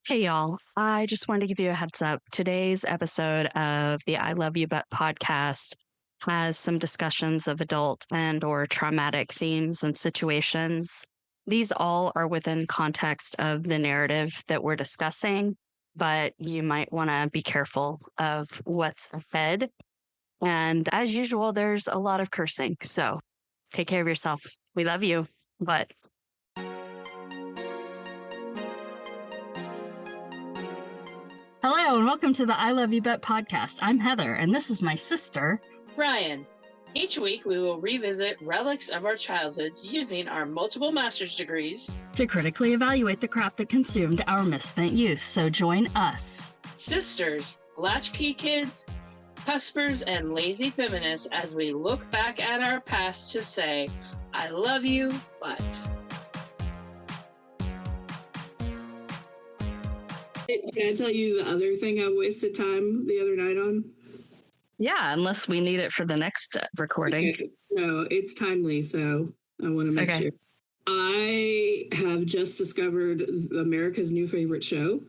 Hey, y'all. I just wanted to give you a heads up. Today's episode of the I Love You But podcast has some discussions of adult and or traumatic themes and situations. These all are within context of the narrative that we're discussing, but you might want to be careful of what's said. And as usual, there's a lot of cursing. So take care of yourself. We love you, but... Hello and welcome to the I Love You Bet podcast. I'm Heather and this is my sister, Rian. Each week we will revisit relics of our childhoods using our multiple master's degrees to critically evaluate the crap that consumed our misspent youth. So join us, sisters, latchkey kids, cuspers, and lazy feminists as we look back at our past to say, I love you, but... Can I tell you the other thing I wasted time the other night on? Yeah, unless we need it for the next recording. Okay. No, it's timely, so I want to make sure. I have just discovered America's new favorite show.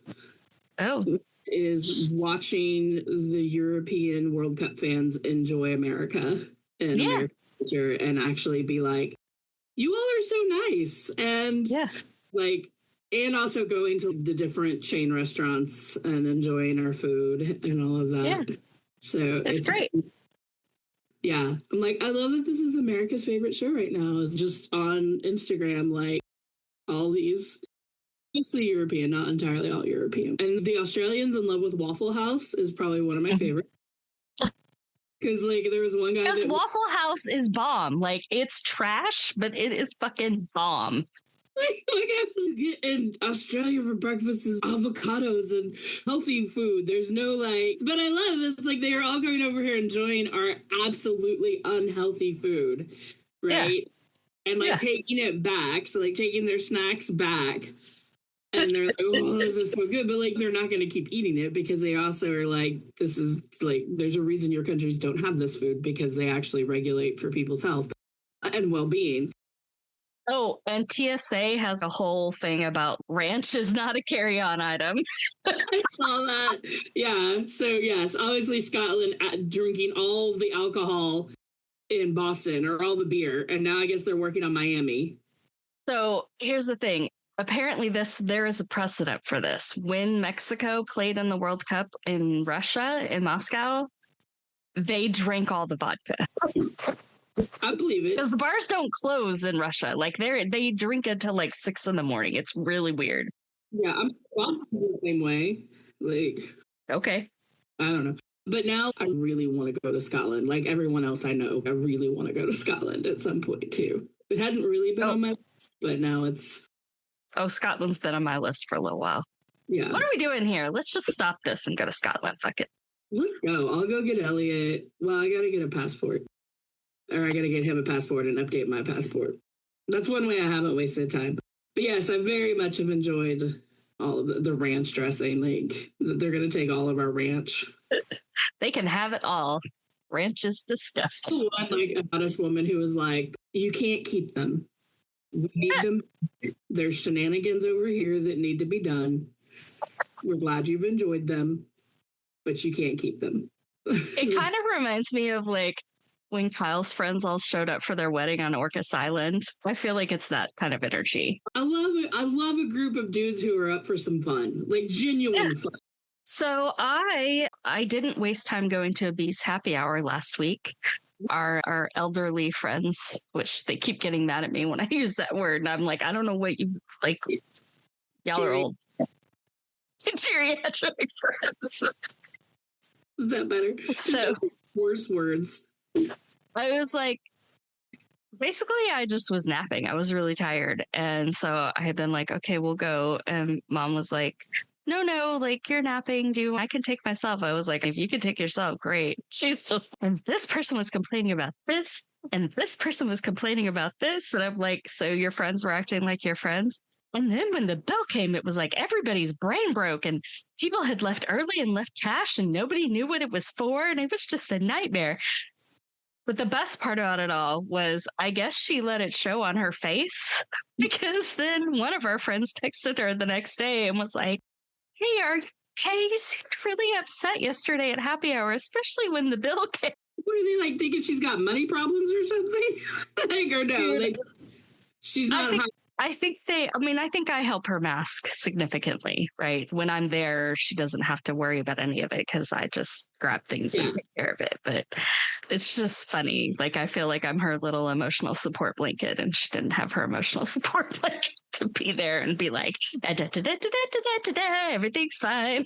Oh. Is watching the European World Cup fans enjoy America and American culture and actually be like, you all are so nice. And and also going to the different chain restaurants and enjoying our food and all of that. Yeah. So it's great. Yeah. I'm like, I love that this is America's favorite show right now. It's just on Instagram, like all these, mostly European, not entirely all European. And the Australians in love with Waffle House is probably one of my favorites. Because like there was one guy. Because Waffle House is bomb. Like it's trash, but it is fucking bomb. Like I was getting Australia for breakfast is avocados and healthy food. There's no but I love this. Like they are all coming over here enjoying our absolutely unhealthy food, right? Yeah. And taking it back, so taking their snacks back, and they're like, "Oh, this is so good," but they're not going to keep eating it because they also are like, "This is there's a reason your countries don't have this food because they actually regulate for people's health and well-being." Oh, and TSA has a whole thing about ranch is not a carry-on item. I saw that. Yeah. So, yes, obviously Scotland drinking all the alcohol in Boston or all the beer. And now I guess they're working on Miami. So here's the thing. Apparently there is a precedent for this. When Mexico played in the World Cup in Russia, in Moscow, they drank all the vodka. I believe it. Because the bars don't close in Russia. They drink until 6 a.m. It's really weird. Yeah, Boston's the same way. Okay. I don't know. But now I really want to go to Scotland. Like everyone else I know, I really want to go to Scotland at some point too. It hadn't really been on my list, but now it's... Oh, Scotland's been on my list for a little while. Yeah. What are we doing here? Let's just stop this and go to Scotland. Fuck it. Let's go. I'll go get Elliot. Well, I got to get a passport. Or I got to get him a passport and update my passport. That's one way I haven't wasted time. But yes, I very much have enjoyed all of the ranch dressing. They're going to take all of our ranch. They can have it all. Ranch is disgusting. A Scottish woman who was like, you can't keep them. We need them. There's shenanigans over here that need to be done. We're glad you've enjoyed them, but you can't keep them. It kind of reminds me of when Kyle's friends all showed up for their wedding on Orcas Island. I feel like it's that kind of energy. I love a group of dudes who are up for some fun, genuine fun. So I didn't waste time going to a Bee's happy hour last week. Our elderly friends, which they keep getting mad at me when I use that word. And I'm like, I don't know what you like. Y'all are old. Geriatric friends. Is that better? So worse words. I was basically I just was napping. I was really tired. And so I had been like, okay, we'll go. And Mom was like, no, you're napping. I can take myself. I was like, if you can take yourself, great. She's just, and this person was complaining about this. And this person was complaining about this. And I'm like, so your friends were acting like your friends? And then when the bill came, it was like everybody's brain broke and people had left early and left cash and nobody knew what it was for. And it was just a nightmare. But the best part about it all was, I guess she let it show on her face, because then one of our friends texted her the next day and was like, Hey, you seemed really upset yesterday at happy hour, especially when the bill came. What are they like thinking she's got money problems or something? Like, or no, like she's not. I think I help her mask significantly, right? When I'm there, she doesn't have to worry about any of it because I just grab things and take care of it. But it's just funny. Like, I feel like I'm her little emotional support blanket, and she didn't have her emotional support blanket to be there and be like, everything's fine.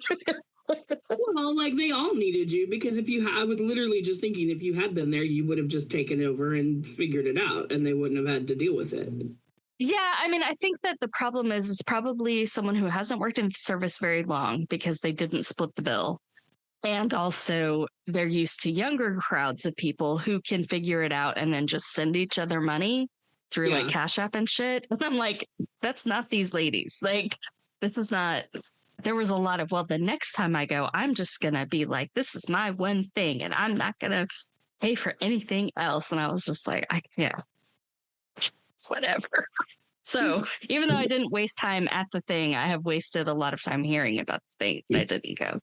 Well, like they all needed you because I was literally just thinking if you had been there, you would have just taken over and figured it out and they wouldn't have had to deal with it. Yeah, I mean, I think that the problem is it's probably someone who hasn't worked in service very long because they didn't split the bill. And also they're used to younger crowds of people who can figure it out and then just send each other money through like Cash App and shit. And I'm like, that's not these ladies. Like, this is not. There was a lot of, well, the next time I go, I'm just going to be like, this is my one thing and I'm not going to pay for anything else. And I was just like, I can't. Whatever. So even though I didn't waste time at the thing, I have wasted a lot of time hearing about the thing that I didn't go.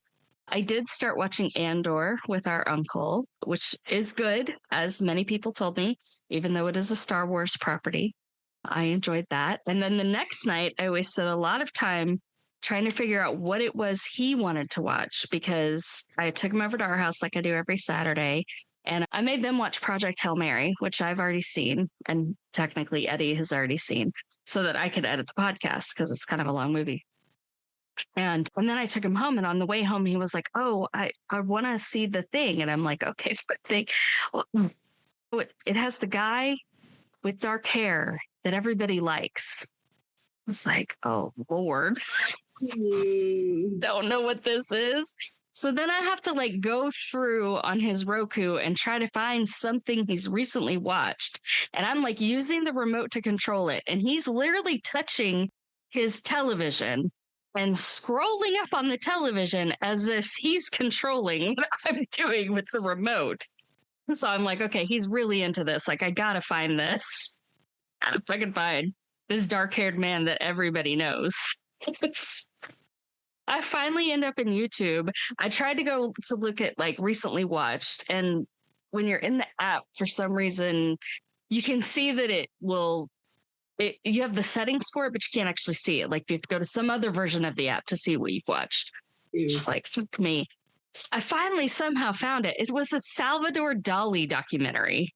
I did start watching Andor with our uncle, which is good, as many people told me, even though it is a Star Wars property. I enjoyed that. And then the next night, I wasted a lot of time trying to figure out what it was he wanted to watch because I took him over to our house like I do every Saturday. And I made them watch Project Hail Mary, which I've already seen. And technically Eddie has already seen so that I could edit the podcast because it's kind of a long movie. And then I took him home. And on the way home, he was like, oh, I want to see the thing. And I'm like, okay, what thing? Well, it has the guy with dark hair that everybody likes. I was like, oh, Lord. Don't know what this is. So then I have to like go through on his Roku and try to find something he's recently watched. And I'm like using the remote to control it. And he's literally touching his television and scrolling up on the television as if he's controlling what I'm doing with the remote. So I'm like, okay, he's really into this. Like, I gotta find this. Gotta fucking find this dark-haired man that everybody knows. I finally end up in YouTube. I tried to go to look at like recently watched, and when you're in the app, for some reason, you can see that you have the settings for it, but you can't actually see it. Like you have to go to some other version of the app to see what you've watched. Just like, fuck me. I finally somehow found it. It was a Salvador Dali documentary.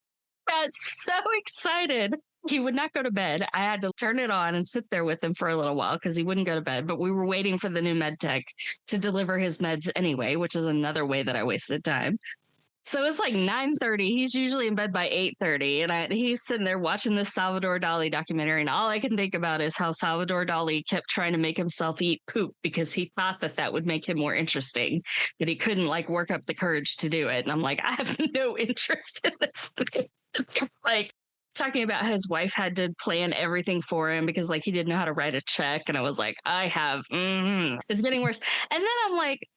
I got so excited. He would not go to bed. I had to turn it on and sit there with him for a little while because he wouldn't go to bed. But we were waiting for the new med tech to deliver his meds anyway, which is another way that I wasted time. So it's like 9:30. He's usually in bed by 8:30. And he's sitting there watching this Salvador Dali documentary. And all I can think about is how Salvador Dali kept trying to make himself eat poop because he thought that would make him more interesting. But he couldn't like work up the courage to do it. And I'm like, I have no interest in this. Like, talking about how his wife had to plan everything for him because like he didn't know how to write a check. And I was like, it's getting worse. And then I'm like,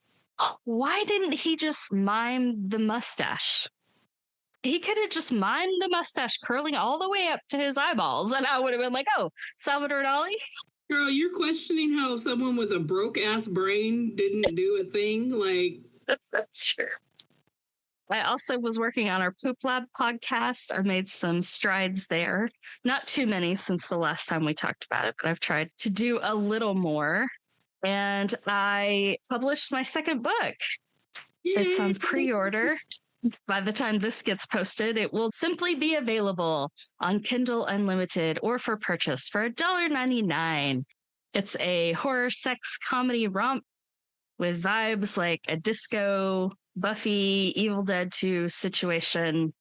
why didn't he just mime the mustache? He could have just mimed the mustache curling all the way up to his eyeballs. And I would have been like, oh, Salvador Dali? Girl, you're questioning how someone with a broke ass brain didn't do a thing? Like, that's true. I also was working on our Poop Lab podcast. I made some strides there. Not too many since the last time we talked about it, but I've tried to do a little more. And I published my second book. Yay. It's on pre-order. By the time this gets posted, it will simply be available on Kindle Unlimited or for purchase for $1.99. It's a horror sex comedy romp with vibes like a disco, Buffy, Evil Dead 2 situation.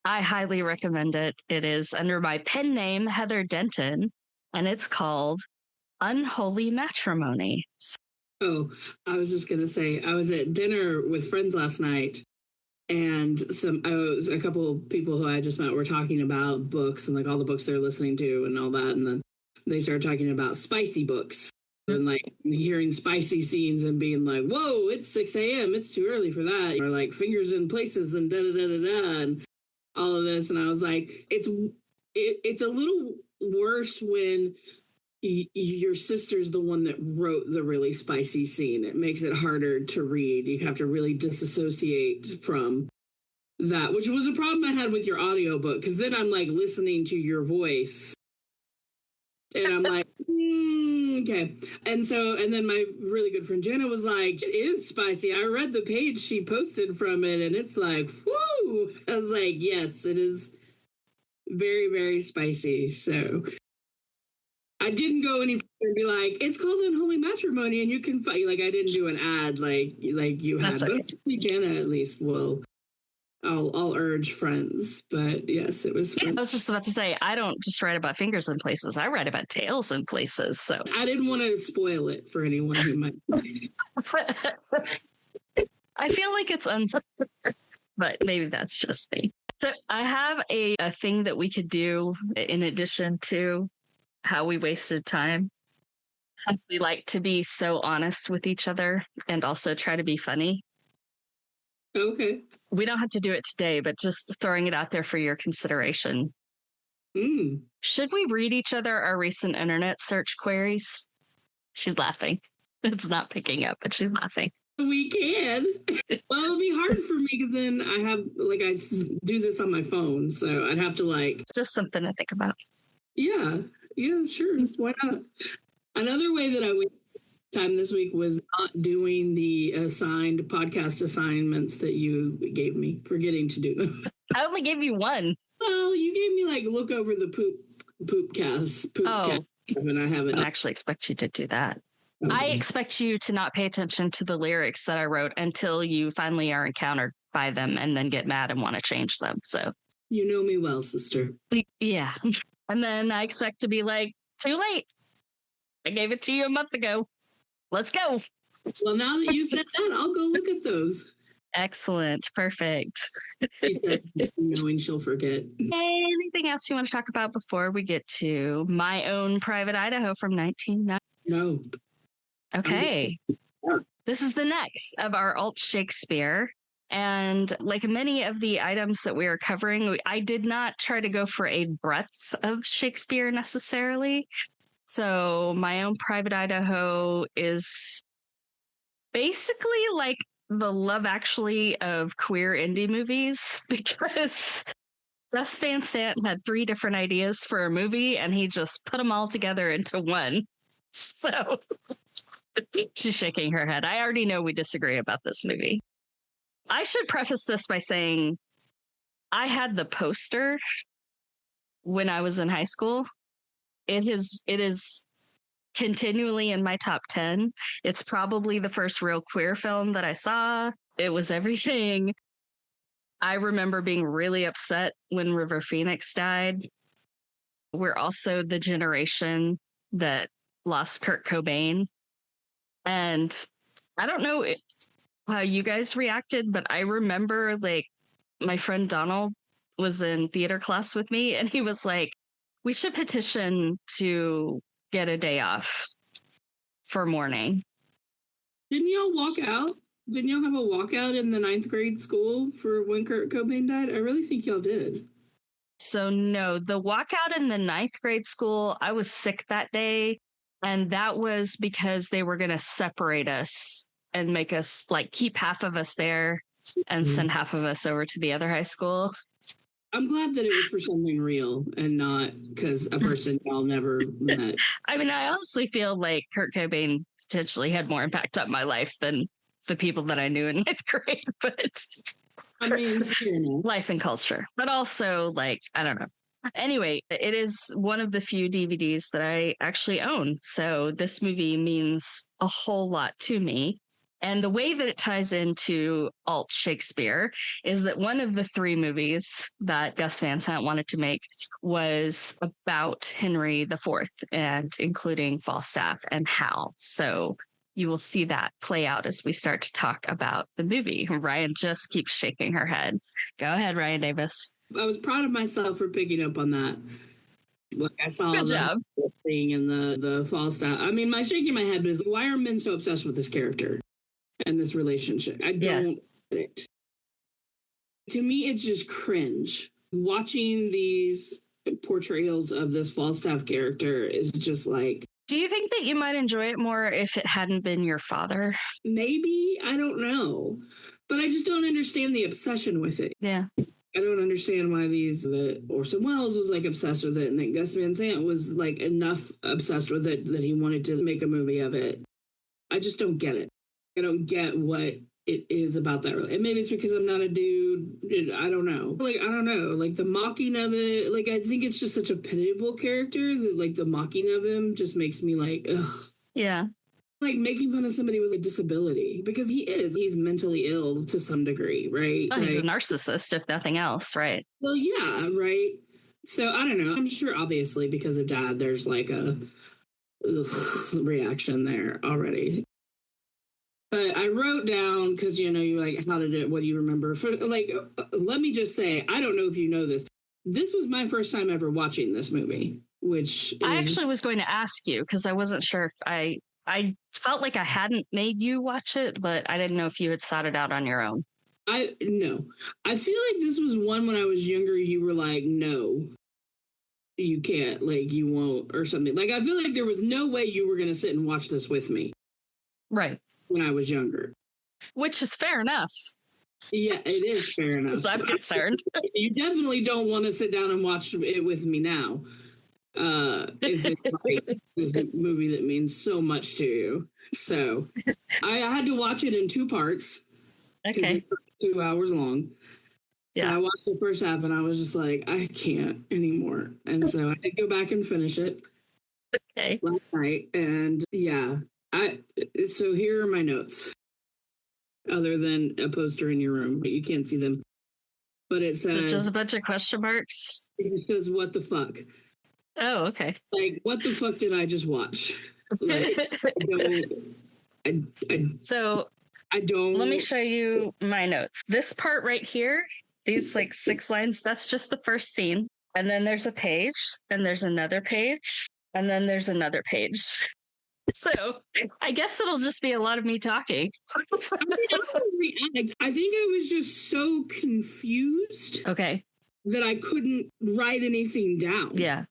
I highly recommend it. It is under my pen name, Heather Denton, and it's called Unholy Matrimony. Oh, I was just going to say, I was at dinner with friends last night, and a couple of people who I just met were talking about books and like all the books they're listening to and all that. And then they started talking about spicy books. And like hearing spicy scenes and being like, whoa, it's 6 a.m. It's too early for that. Or like fingers in places and da-da-da-da-da and all of this. And I was like, it's a little worse when your sister's the one that wrote the really spicy scene. It makes it harder to read. You have to really disassociate from that, which was a problem I had with your audiobook, because then I'm like listening to your voice and I'm like, okay. And then my really good friend Jana was like, it is spicy. I read the page she posted from it and it's like, whoo. I was like, yes, it is very, very spicy. So I didn't go any further and be like, it's called Unholy Matrimony and you can fight. Like, I didn't do an ad like you had. Okay. But Jana at least will. I'll urge friends, but yes, it was fun. I was just about to say, I don't just write about fingers in places. I write about tails in places. So I didn't want to spoil it for anyone who might. I feel like it's but maybe that's just me. So I have a thing that we could do in addition to how we wasted time. Since we like to be so honest with each other and also try to be funny. Okay. We don't have to do it today, but just throwing it out there for your consideration. Should we read each other our recent internet search queries? She's laughing. It's not picking up, but she's laughing. We can. Well, it'll be hard for me because then I do this on my phone, so I'd have to It's just something to think about. Yeah, sure. Why not? Another way that I wasted time this week was not doing the assigned podcast assignments that you gave me, forgetting to do them. I only gave you one. Well, you gave me like look over the poop cast, and I haven't. I actually expect you to do that. Okay. I expect you to not pay attention to the lyrics that I wrote until you finally are encountered by them and then get mad and want to change them. So you know me well, sister. Yeah. And then I expect to be like, too late. I gave it to you a month ago. Let's go. Well, now that you said that, I'll go look at those. Excellent. Perfect. She said, knowing she'll forget. Anything else you want to talk about before we get to My Own Private Idaho from 1990? No. Okay. This is the next of our Alt Shakespeare. And like many of the items that we are covering, I did not try to go for a breadth of Shakespeare necessarily. So My Own Private Idaho is basically like the Love Actually of queer indie movies, because Gus Van Sant had 3 different ideas for a movie and he just put them all together into one. So she's shaking her head. I already know we disagree about this movie. I should preface this by saying I had the poster when I was in high school. It is continually in my top 10. It's probably the first real queer film that I saw. It was everything. I remember being really upset when River Phoenix died. We're also the generation that lost Kurt Cobain. And I don't know how you guys reacted, but I remember like my friend Donald was in theater class with me and he was like, we should petition to get a day off for mourning. Didn't y'all walk out? Didn't y'all have a walkout in the 9th grade school for when Kurt Cobain died? I really think y'all did. So no, the walkout in the 9th grade school, I was sick that day. And that was because they were going to separate us and make us like keep half of us there and send half of us over to the other high school. I'm glad that it was for something real and not because a person y'all never met. I mean, I honestly feel like Kurt Cobain potentially had more impact on my life than the people that I knew in 9th grade, but I mean, life and culture, but also like, I don't know. Anyway, it is one of the few DVDs that I actually own. So this movie means a whole lot to me. And the way that it ties into Alt Shakespeare is that one of the 3 movies that Gus Van Sant wanted to make was about Henry IV, and including Falstaff and Hal. So you will see that play out as we start to talk about the movie. Rian just keeps shaking her head. Go ahead, Rian Davis. I was proud of myself for picking up on that. Like I saw Good the job. thing in the Falstaff. I mean, my shaking my head was, why are men so obsessed with this character and this relationship? I don't get it. To me, it's just cringe. Watching these portrayals of this Falstaff character is just like, do you think that you might enjoy it more if it hadn't been your father? maybe, I don't know. But I just don't understand the obsession with it. Yeah. I don't understand why that Orson Welles was like obsessed with it and that Gus Van Sant was like enough obsessed with it that he wanted to make a movie of it. I just don't get it. I don't get what it is about that. And maybe it's because I'm not a dude. I don't know. Like, I don't know. Like the mocking of it. Like, I think it's just such a pitiable character that like the mocking of him just makes me like, ugh. Yeah. Like making fun of somebody with a disability because he's mentally ill to some degree, right? Oh, he's a narcissist, if nothing else, right? Well, yeah, right. So I don't know. I'm sure, obviously, because of Dad, there's like a reaction there already. But I wrote down because you like, how did it? What do you remember? Let me just say, I don't know if you know this. This was my first time ever watching this movie, which I actually was going to ask you because I wasn't sure if I felt like I hadn't made you watch it, but I didn't know if you had sought it out on your own. No. I feel like this was one when I was younger, you were like, no, you can't, like, you won't, or something. Like, I feel like there was no way you were going to sit and watch this with me. Right. When I was younger. Which is fair enough. Yeah, it is fair enough. As I'm concerned. You definitely don't want to sit down and watch it with me now. If it's like a movie that means so much to you. So I had to watch it in two parts. Okay. It's 2 hours long. So Yeah. I watched the first half and I was just like, I can't anymore. And so I had to go back and finish it last night. And yeah, so here are my notes. Other than a poster in your room, but you can't see them. But it says, it's just a bunch of question marks. It says, what the fuck? Oh, okay. Like, what the fuck did I just watch? Like, I don't. Let me show you my notes. This part right here, these like 6 lines, that's just the first scene. And then there's a page, and there's another page, and then there's another page. So I guess it'll just be a lot of me talking. I don't react. I think I was just so confused. Okay. That I couldn't write anything down. Yeah.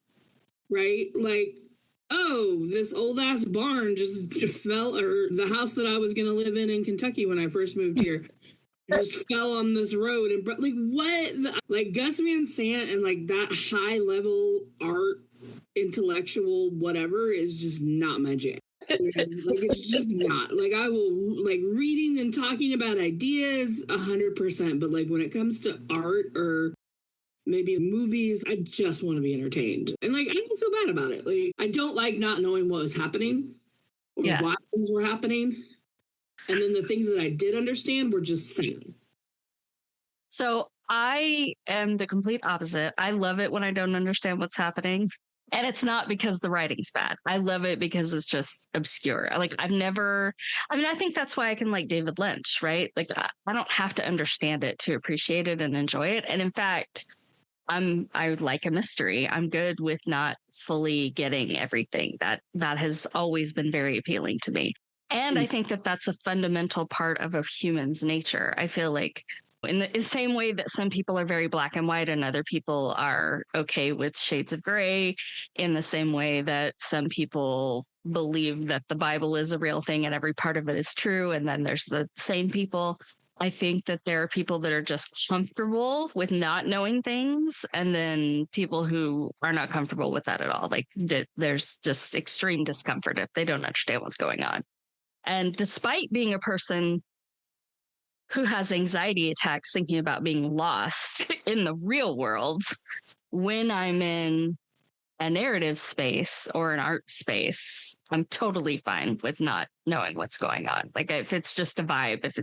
Right? Like, oh, this old ass barn just fell, or the house that I was going to live in Kentucky when I first moved here just fell on this road. And like, what? Like Gus Van Sant and like that high level art, intellectual whatever is just not my jam. Like, it's just not. Like, I will, like, reading and talking about ideas 100%, but like when it comes to art or maybe movies, I just want to be entertained. And like, I don't feel bad about it. Like, I don't like not knowing what was happening or why things were happening. And then the things that I did understand were just silly. So I am the complete opposite. I love it when I don't understand what's happening. And it's not because the writing's bad. I love it because it's just obscure. Like, I think that's why I can like David Lynch, right? Like, I don't have to understand it to appreciate it and enjoy it. And in fact, I like a mystery. I'm good with not fully getting everything. That has always been very appealing to me. And I think that that's a fundamental part of a human's nature. I feel like in the same way that some people are very black and white and other people are okay with shades of gray, in the same way that some people believe that the Bible is a real thing and every part of it is true. And then there's the sane people. I think that there are people that are just comfortable with not knowing things, and then people who are not comfortable with that at all. Like, there's just extreme discomfort if they don't understand what's going on. And despite being a person who has anxiety attacks thinking about being lost in the real world, when I'm in a narrative space or an art space, I'm totally fine with not knowing what's going on. Like, if it's just a vibe, if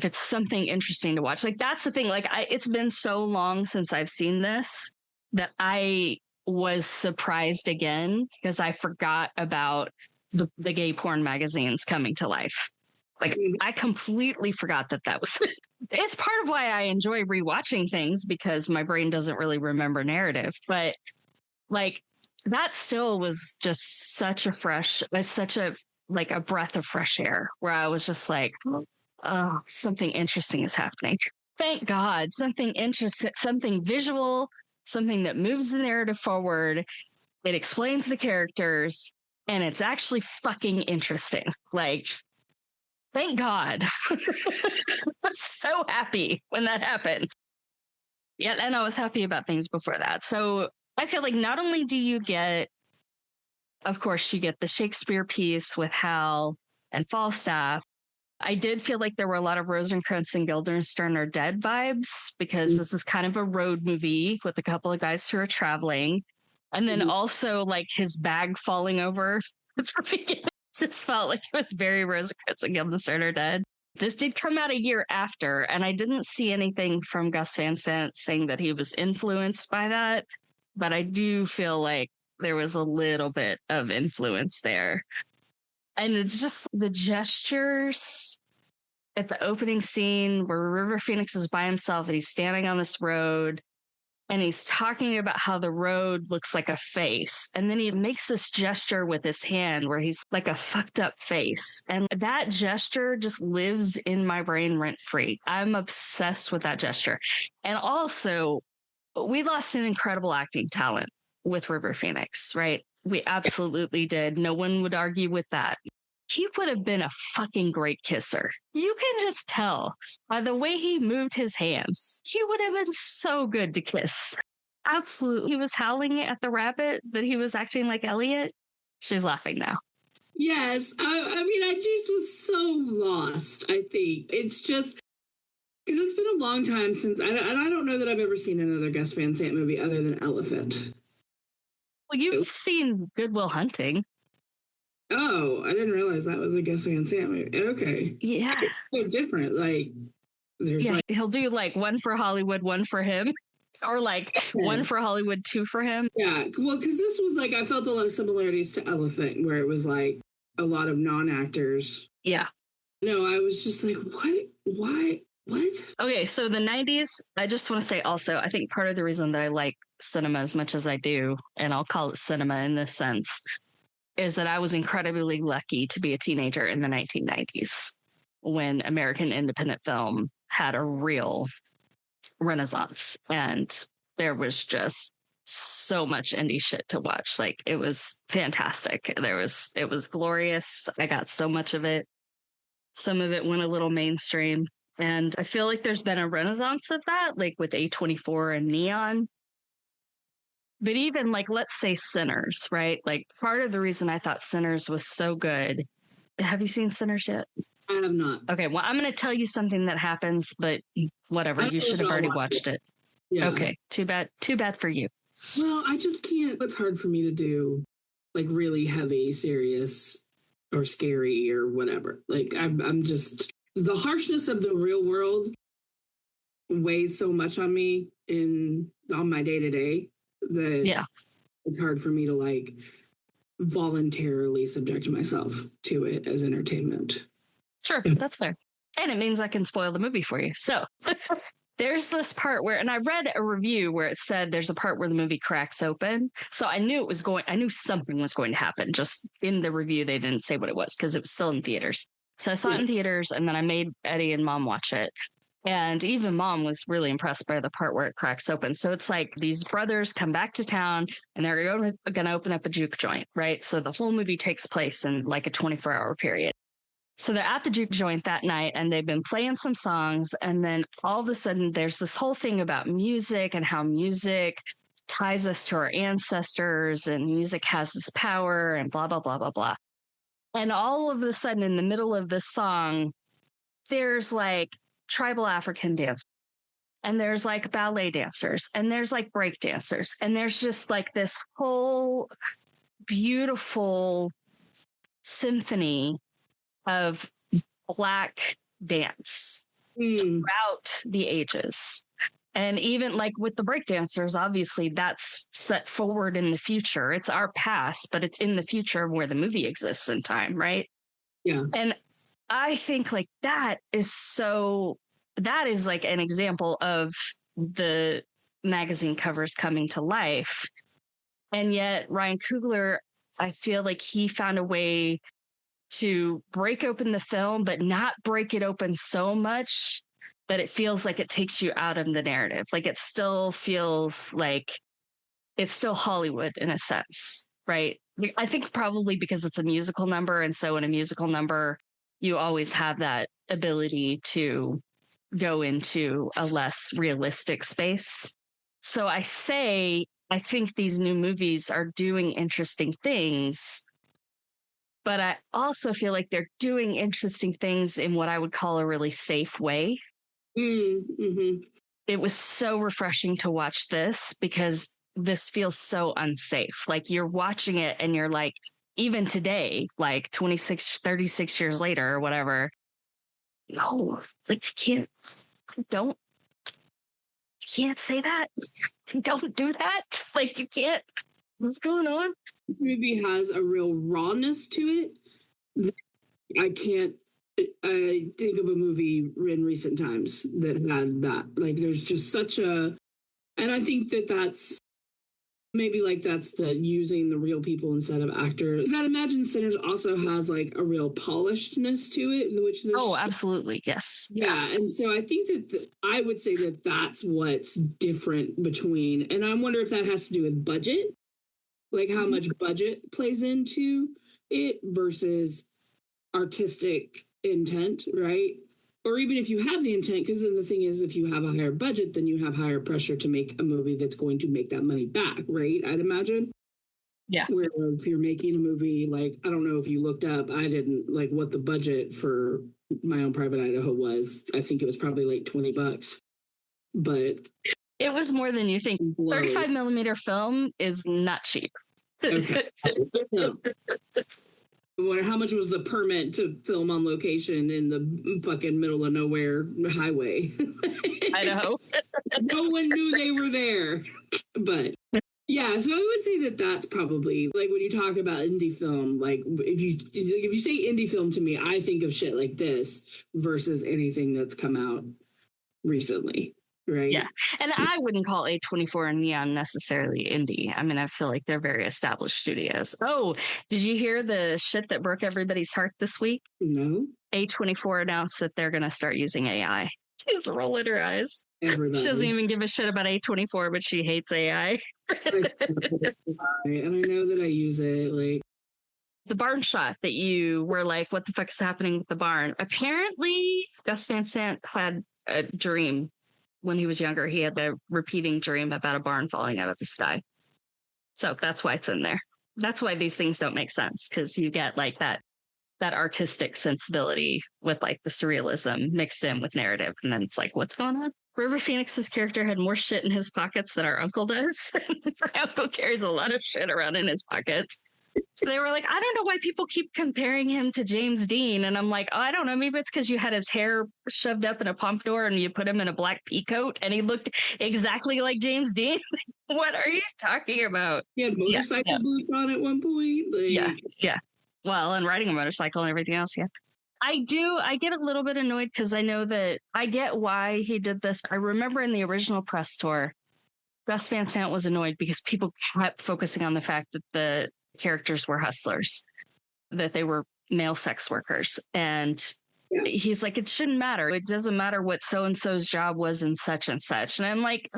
it's something interesting to watch, like, that's the thing. Like, it's been so long since I've seen this that I was surprised again because I forgot about the gay porn magazines coming to life. Like, I completely forgot that was. It's part of why I enjoy rewatching things, because my brain doesn't really remember narrative. But like, that still was just such a breath of fresh air, where I was just like, oh, something interesting is happening. Thank God, something interesting, something visual something that moves the narrative forward. It explains the characters, and it's actually fucking interesting. Like, thank God. I was so happy when that happened. Yeah, and I was happy about things before that. So I feel like not only do you get, of course, you get the Shakespeare piece with Hal and Falstaff. I did feel like there were a lot of Rosencrantz and Guildenstern are dead vibes, because this is kind of a road movie with a couple of guys who are traveling. And then also like his bag falling over at the beginning just felt like it was very Rosencrantz and Guildenstern are dead. This did come out a year after, and I didn't see anything from Gus Van Sant saying that he was influenced by that. But I do feel like there was a little bit of influence there. And it's just the gestures at the opening scene where River Phoenix is by himself and he's standing on this road and he's talking about how the road looks like a face. And then he makes this gesture with his hand where he's like a fucked up face. And that gesture just lives in my brain rent free. I'm obsessed with that gesture. And also, we lost an incredible acting talent with River Phoenix, right? We absolutely did. No one would argue with that. He would have been a fucking great kisser. You can just tell by the way he moved his hands. He would have been so good to kiss. Absolutely. He was howling at the rabbit, but he was acting like Elliot. She's laughing now. Yes. I mean, I just was so lost, I think. It's just because it's been a long time since, and I don't know that I've ever seen another Gus Van Sant movie other than Elephant. Well, you've seen Good Will Hunting. Oh, I didn't realize that was a Gus Van Sant movie. Okay. Yeah. It's so different. Like, there's like... He'll do like one for Hollywood, one for him. Or like one for Hollywood, two for him. Yeah. Well, because this was like, I felt a lot of similarities to Elephant, where it was like a lot of non-actors. Yeah. No, I was just like, what? Why? What? Okay, so the 90s, I just want to say also, I think part of the reason that I like cinema as much as I do, and I'll call it cinema in this sense, is that I was incredibly lucky to be a teenager in the 1990s when American independent film had a real renaissance. And there was just so much indie shit to watch. Like, it was fantastic. It was glorious. I got so much of it. Some of it went a little mainstream. And I feel like there's been a renaissance of that, like with A24 and NEON. But even like, let's say Sinners, right? Like, part of the reason I thought Sinners was so good. Have you seen Sinners yet? I have not. Okay, well, I'm going to tell you something that happens, but whatever. You should have already watched it. Yeah. Okay, too bad. Too bad for you. Well, I just can't. It's hard for me to do like really heavy, serious, or scary or whatever. Like, I'm just, the harshness of the real world weighs so much on me on my day to day that it's hard for me to like voluntarily subject myself to it as entertainment. Sure, that's fair. And it means I can spoil the movie for you. So there's this part where, and I read a review where it said there's a part where the movie cracks open. So I knew something was going to happen. Just in the review, they didn't say what it was because it was still in theaters. So I saw it in theaters, and then I made Eddie and Mom watch it. And even Mom was really impressed by the part where it cracks open. So it's like these brothers come back to town and they're going to open up a juke joint, right? So the whole movie takes place in like a 24-hour period. So they're at the juke joint that night and they've been playing some songs. And then all of a sudden there's this whole thing about music and how music ties us to our ancestors and music has this power and blah, blah, blah, blah, blah. And all of a sudden in the middle of this song, there's like tribal African dance. And there's like ballet dancers and there's like break dancers. And there's just like this whole beautiful symphony of Black dance throughout the ages. And even like with the breakdancers, obviously that's set forward in the future. It's our past, but it's in the future of where the movie exists in time, right? Yeah. And I think like that is like an example of the magazine covers coming to life. And yet Ryan Coogler, I feel like he found a way to break open the film, but not break it open so much that it feels like it takes you out of the narrative. Like it still feels like it's still Hollywood in a sense, right? I think probably because it's a musical number. And so in a musical number, you always have that ability to go into a less realistic space. So I think these new movies are doing interesting things, but I also feel like they're doing interesting things in what I would call a really safe way. Mm-hmm. It was so refreshing to watch this because this feels so unsafe. Like you're watching it and you're like, even today, like 36 years later or whatever, no, like you can't say that. Don't do that. Like you can't. What's going on? This movie has a real rawness to it. I can't think of a movie in recent times that had that. Like there's just such a, and I think that's maybe like that's the using the real people instead of actors. Because I'd imagine Sinners also has like a real polishedness to it, which there's absolutely, yes. Yeah, and so I think that I would say that that's what's different between, and I wonder if that has to do with budget, like how much budget plays into it versus artistic intent, right? Or even if you have the intent, because then the thing is, if you have a higher budget, then you have higher pressure to make a movie that's going to make that money back, right? I'd imagine. Yeah. Whereas if you're making a movie, like, I don't know if you looked up, I didn't, like what the budget for My Own Private Idaho was. I think it was probably like $20, but it was more than you think. 35 millimeter film is not cheap. Okay. No. How much was the permit to film on location in the fucking middle of nowhere highway? Idaho. No one knew they were there. But yeah, so I would say that that's probably like when you talk about indie film, like if you say indie film to me, I think of shit like this versus anything that's come out recently. Right. Yeah. And I wouldn't call A24 and NEON necessarily indie. I mean, I feel like they're very established studios. Oh, did you hear the shit that broke everybody's heart this week? No. A24 announced that they're going to start using AI. She's rolling her eyes. She doesn't even give a shit about A24, but she hates AI. And I know that I use it like the barn shot that you were like, what the fuck is happening with the barn? Apparently, Gus Van Sant had a dream. When he was younger, he had a repeating dream about a barn falling out of the sky. So that's why it's in there. That's why these things don't make sense, because you get like that artistic sensibility with like the surrealism mixed in with narrative. And then it's like, what's going on? River Phoenix's character had more shit in his pockets than our uncle does. My uncle carries a lot of shit around in his pockets. They were like, I don't know why people keep comparing him to James Dean. And I'm like, oh, I don't know. Maybe it's because you had his hair shoved up in a pompadour and you put him in a black pea coat and he looked exactly like James Dean. What are you talking about? He had motorcycle boots on at one point. Like... Yeah. Well, and riding a motorcycle and everything else. Yeah. I get a little bit annoyed because I know that I get why he did this. I remember in the original press tour, Gus Van Sant was annoyed because people kept focusing on the fact that the characters were hustlers, that they were male sex workers. And he's like, it shouldn't matter. It doesn't matter what so-and-so's job was in such and such. And I'm like,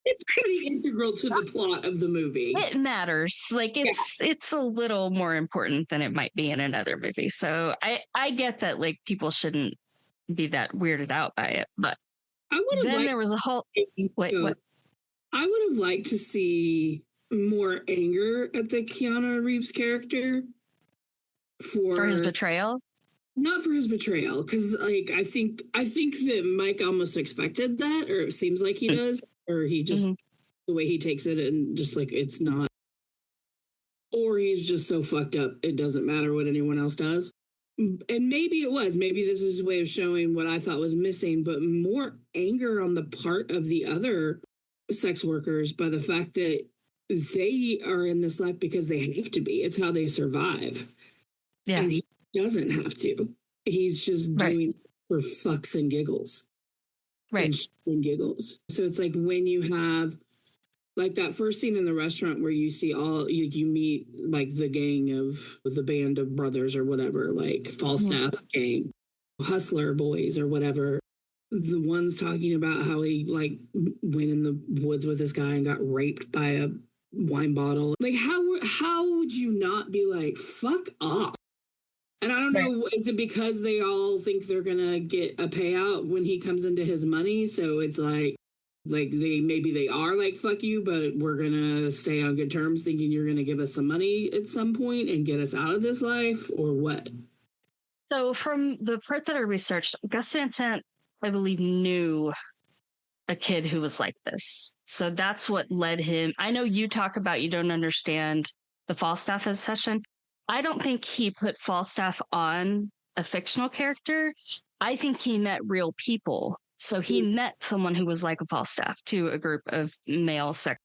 it's pretty integral to the plot of the movie. It matters. Like it's a little more important than it might be in another movie. So I get that like people shouldn't be that weirded out by it. But there was a whole what? I would have liked to see more anger at the Keanu Reeves character for his betrayal. Not for his betrayal, because like I think that Mike almost expected that, or it seems like he does, or he just the way he takes it and just like it's not, or he's just so fucked up it doesn't matter what anyone else does. And maybe this is his way of showing what I thought was missing, but more anger on the part of the other sex workers by the fact that they are in this life because they have to be. It's how they survive. Yeah. And he doesn't have to. He's just doing it for fucks and giggles. Right. And shits and giggles. So it's like when you have like that first scene in the restaurant where you see you meet like the gang of the band of brothers or whatever, like Falstaff gang, hustler boys or whatever. the ones talking about how he like went in the woods with this guy and got raped by a wine bottle. Like how would you not be like, fuck off? And I don't know, is it because they all think they're gonna get a payout when he comes into his money? So it's like they are like, fuck you, but we're gonna stay on good terms, thinking you're gonna give us some money at some point and get us out of this life, or what? So from the part that I researched, Gus Van Sant, I believe, knew a kid who was like this. So that's what led him. I know you talk about you don't understand the Falstaff session. I don't think he put Falstaff on a fictional character. I think he met real people. So he met someone who was like a Falstaff to a group of male sex.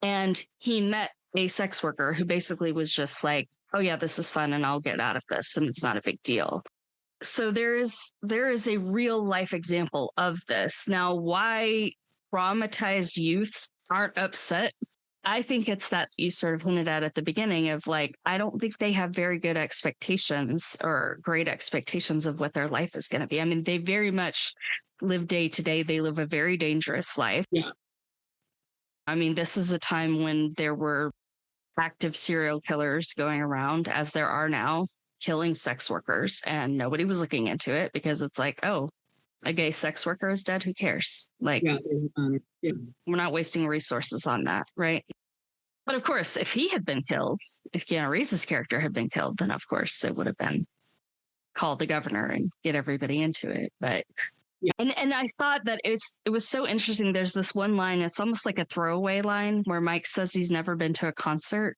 And he met a sex worker who basically was just like, oh yeah, this is fun and I'll get out of this and it's not a big deal. So there is a real life example of this. Now, why traumatized youths aren't upset? I think it's that you sort of hinted at the beginning of like, I don't think they have very good expectations or great expectations of what their life is going to be. I mean, they very much live day to day. They live a very dangerous life. Yeah. I mean, this is a time when there were active serial killers going around, as there are now, killing sex workers, and nobody was looking into it because it's like, oh, a gay sex worker is dead. Who cares? Like, we're not wasting resources on that, right? But of course, if he had been killed, if Keanu Reeves' character had been killed, then of course it would have been called the governor and get everybody into it. But and I thought that it was so interesting. There's this one line, it's almost like a throwaway line where Mike says he's never been to a concert.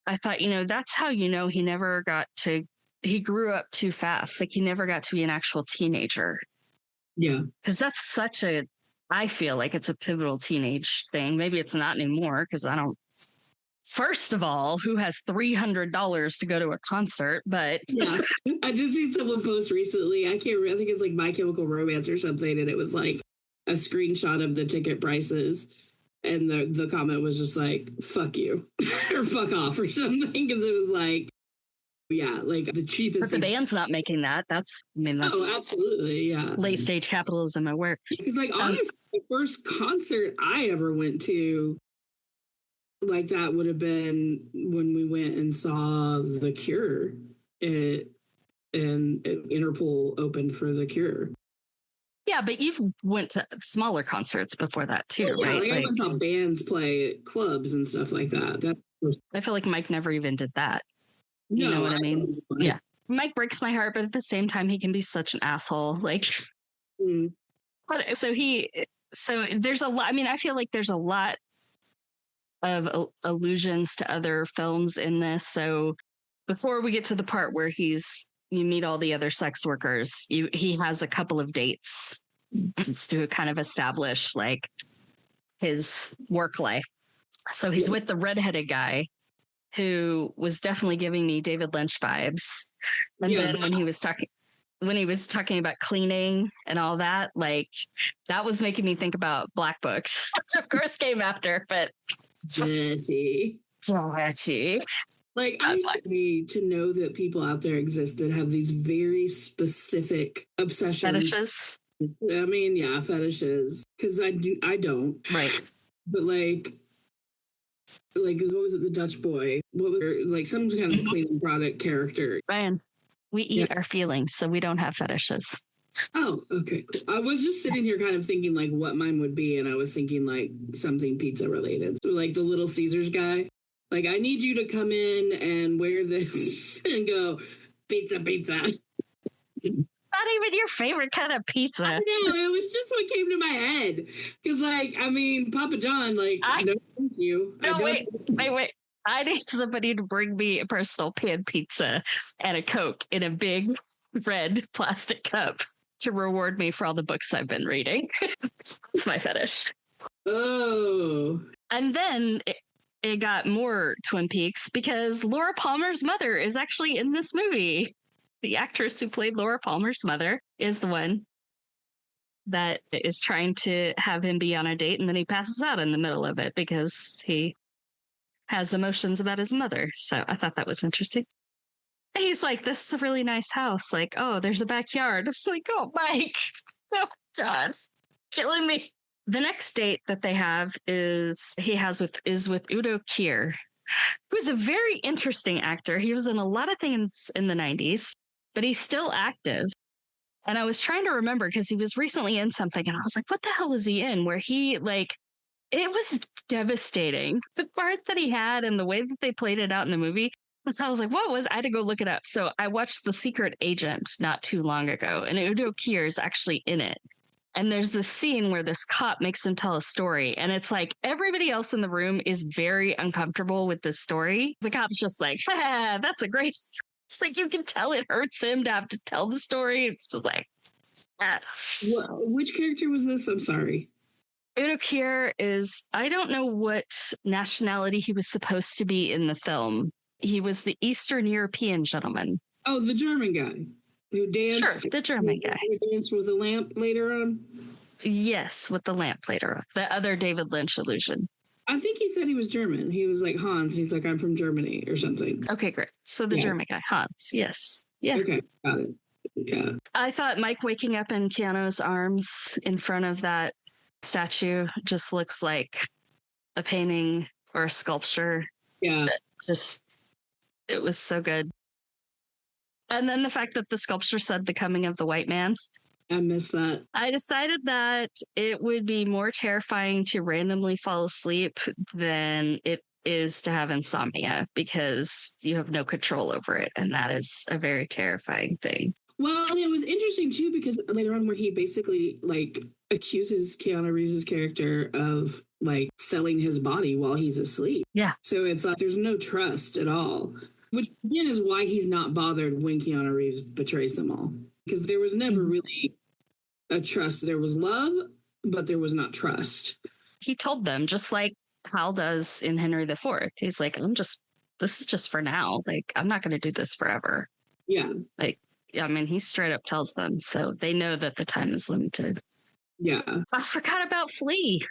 I thought, that's how he never got to, he grew up too fast. Like he never got to be an actual teenager. Yeah. Because that's I feel like it's a pivotal teenage thing. Maybe it's not anymore because first of all, who has $300 to go to a concert? But yeah, I did see someone post recently. I can't remember. I think it's like My Chemical Romance or something. And it was like a screenshot of the ticket prices. And the comment was just like, fuck you or fuck off or something. Because it was like, yeah, like the cheapest. But the band's not making that. That's absolutely. Yeah. Late stage capitalism at work. Because like, honestly, the first concert I ever went to, like that would have been when we went and saw The Cure and Interpol opened for The Cure. Yeah, but you've went to smaller concerts before that too, right? Like I went to bands play at clubs and stuff like that. I feel like Mike never even did that. You know what I mean? Yeah. Mike breaks my heart, but at the same time, he can be such an asshole. Like, but so there's a lot. I mean, I feel like there's a lot of allusions to other films in this. So before we get to the part where you meet all the other sex workers, he has a couple of dates to kind of establish like his work life. So he's with the redheaded guy who was definitely giving me David Lynch vibes. And then when he was talking about cleaning and all that, like that was making me think about Black Books, which of course came after, but dirty. Like, I need to know that people out there exist that have these very specific obsessions. Fetishes? I mean, yeah, fetishes. Because I don't. Right. But like, what was it, the Dutch boy? What was there, like some kind of cleaning product character? Ryan, we eat our feelings, so we don't have fetishes. Oh, okay. I was just sitting here kind of thinking like what mine would be, and I was thinking like something pizza related. So like the Little Caesars guy. Like, I need you to come in and wear this and go, pizza. Not even your favorite kind of pizza. I know, it was just what came to my head. Because, like, I mean, Papa John, like, no, thank you. No, wait. I need somebody to bring me a personal pan pizza and a Coke in a big red plastic cup to reward me for all the books I've been reading. It's my fetish. Oh. And then it got more Twin Peaks because Laura Palmer's mother is actually in this movie. The actress who played Laura Palmer's mother is the one that is trying to have him be on a date, and then he passes out in the middle of it because he has emotions about his mother. So I thought that was interesting. He's like, this is a really nice house. Like, oh, there's a backyard. It's like, oh, Mike. Oh, God. Killing me. The next date that they have is with Udo Kier, who's a very interesting actor. He was in a lot of things in the 90s, but he's still active. And I was trying to remember because he was recently in something and I was like, what the hell was he in? Where he like, it was devastating. The part that he had and the way that they played it out in the movie. So I was like, what was, I had to go look it up. So I watched The Secret Agent not too long ago and Udo Kier is actually in it. And there's this scene where this cop makes him tell a story. And it's like everybody else in the room is very uncomfortable with this story. The cop's just like, that's a great story. It's like you can tell it hurts him to have to tell the story. It's just like, Well, which character was this? I'm sorry. Udo Kier is, I don't know what nationality he was supposed to be in the film. He was the Eastern European gentleman. Oh, the German guy who danced. Sure, the German guy. Who danced with a lamp later on? Yes, with the lamp later on. The other David Lynch illusion. I think he said he was German. He was like Hans. He's like, I'm from Germany or something. Okay, great. So the German guy, Hans. Yes. Yeah. Okay, got it. Yeah. I thought Mike waking up in Keanu's arms in front of that statue just looks like a painting or a sculpture. Yeah. It was so good. And then the fact that the sculpture said the coming of the white man. I missed that. I decided that it would be more terrifying to randomly fall asleep than it is to have insomnia because you have no control over it. And that is a very terrifying thing. Well, and it was interesting too, because later on where he basically like accuses Keanu Reeves' character of like selling his body while he's asleep. Yeah. So it's like there's no trust at all, which again is why he's not bothered when Keanu Reeves betrays them all. Because there was never really a trust. There was love, but there was not trust. He told them, just like Hal does in Henry IV. He's like, this is just for now. Like, I'm not going to do this forever. Yeah. Like, I mean, he straight up tells them. So they know that the time is limited. Yeah. I forgot about Flea.